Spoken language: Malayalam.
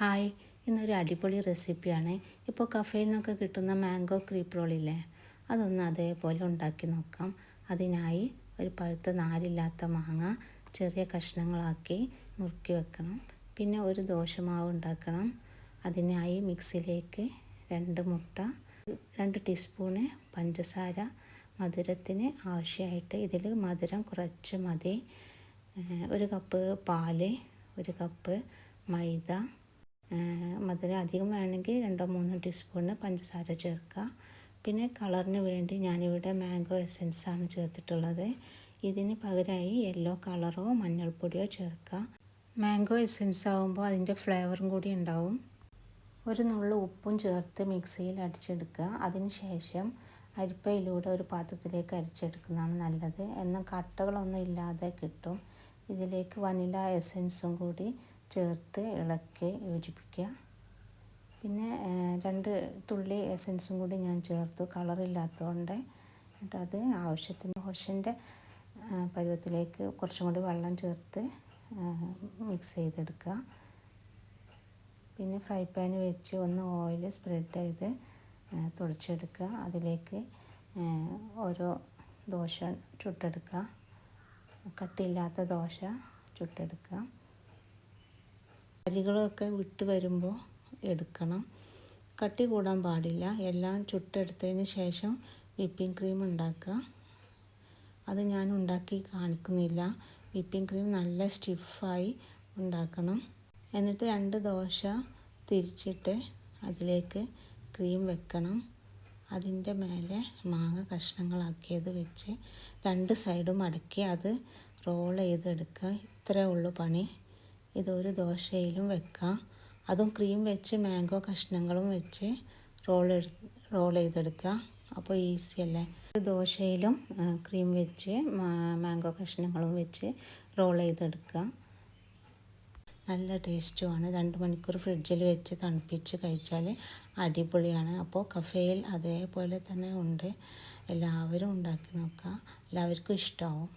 ഹായ്, ഇന്നൊരു അടിപൊളി റെസിപ്പിയാണ്. ഇപ്പോൾ കഫേയിൽ നിന്നൊക്കെ കിട്ടുന്ന മാംഗോ ക്രീപ്പ് റോളില്ലേ, അതൊന്ന് അതേപോലെ ഉണ്ടാക്കി നോക്കാം. അതിനായി ഒരു പഴുത്ത നാരില്ലാത്ത മാങ്ങ ചെറിയ കഷ്ണങ്ങളാക്കി നുറുക്കി വെക്കണം. പിന്നെ ഒരു ദോശമാവ് ഉണ്ടാക്കണം. അതിനായി മിക്സിയിലേക്ക് 2 മുട്ട, 2 ടീസ്പൂണ് പഞ്ചസാര, മധുരത്തിന് ആവശ്യമായിട്ട് ഇതിൽ മധുരം കുറച്ച് മതി. 1 കപ്പ് പാല്, 1 കപ്പ് മൈദ. മധുരം അധികം വേണമെങ്കിൽ 2-3 ടീസ്പൂണ് പഞ്ചസാര ചേർക്കുക. പിന്നെ കളറിന് വേണ്ടി ഞാനിവിടെ മാംഗോ എസൻസാണ് ചേർത്തിട്ടുള്ളത്. ഇതിന് പകരമായി യെല്ലോ കളറോ മഞ്ഞൾപ്പൊടിയോ ചേർക്കുക. മാംഗോ എസൻസ് ആകുമ്പോൾ അതിൻ്റെ ഫ്ലേവറും കൂടി ഉണ്ടാവും. ഒരു നുള്ളു ഉപ്പും ചേർത്ത് മിക്സിയിൽ അടിച്ചെടുക്കുക. അതിന് ശേഷം അരിപ്പയിലൂടെ ഒരു പാത്രത്തിലേക്ക് അരിച്ചെടുക്കുന്നതാണ് നല്ലത്. എന്നാൽ കട്ടകളൊന്നും ഇല്ലാതെ കിട്ടും. ഇതിലേക്ക് വനില എസൻസും കൂടി ചേർത്ത് ഇളക്കി യോജിപ്പിക്കുക. പിന്നെ 2 തുള്ളി എസൻസും കൂടി ഞാൻ ചേർത്തു, കളറില്ലാത്തതുകൊണ്ട്. എന്നിട്ട് അത് ആവശ്യത്തിന് ദോശൻ്റെ പരുവത്തിലേക്ക് കുറച്ചും കൂടി വെള്ളം ചേർത്ത് മിക്സ് ചെയ്തെടുക്കുക. പിന്നെ ഫ്രൈ പാൻ വെച്ച് ഒന്ന് ഓയിൽ സ്പ്രെഡ് ചെയ്ത് തുളച്ചെടുക്കുക. അതിലേക്ക് ഓരോ ദോശ ചുട്ടെടുക്കുക. കട്ടിയില്ലാത്ത ദോശ ചുട്ടെടുക്കുക. അരികളൊക്കെ വിട്ട് വരുമ്പോൾ എടുക്കണം. കട്ടി കൂടാൻ പാടില്ല. എല്ലാം ചുട്ടെടുത്തതിന് ശേഷം വിപ്പിംഗ് ക്രീം ഉണ്ടാക്കുക. അത് ഞാൻ ഉണ്ടാക്കി കാണിക്കുന്നില്ല. വിപ്പിംഗ് ക്രീം നല്ല സ്റ്റിഫായി ഉണ്ടാക്കണം. എന്നിട്ട് 2 ദോശ തിരിച്ചിട്ട് അതിലേക്ക് ക്രീം വെക്കണം. അതിൻ്റെ മേലെ മാങ്ങ കഷ്ണങ്ങളാക്കിയത് വെച്ച് 2 സൈഡും മടക്കി അത് റോൾ ചെയ്തെടുക്കുക. ഇത്രയേ ഉള്ളൂ പണി. ഇതൊരു ദോശയിലും വെക്കാം. അതും ക്രീം വെച്ച് മാംഗോ കഷ്ണങ്ങളും വെച്ച് റോൾ ചെയ്തെടുക്കുക. അപ്പോൾ ഈസി അല്ലേ. ഒരു ദോശയിലും ക്രീം വെച്ച് മാംഗോ കഷ്ണങ്ങളും വെച്ച് റോൾ ചെയ്തെടുക്കുക. നല്ല ടേസ്റ്റുമാണ്. 2 മണിക്കൂർ ഫ്രിഡ്ജിൽ വെച്ച് തണുപ്പിച്ച് കഴിച്ചാൽ അടിപൊളിയാണ്. അപ്പോൾ കഫേയിൽ അതേപോലെ തന്നെ ഉണ്ട്. എല്ലാവരും ഉണ്ടാക്കി നോക്കുക. എല്ലാവർക്കും ഇഷ്ടമാവും.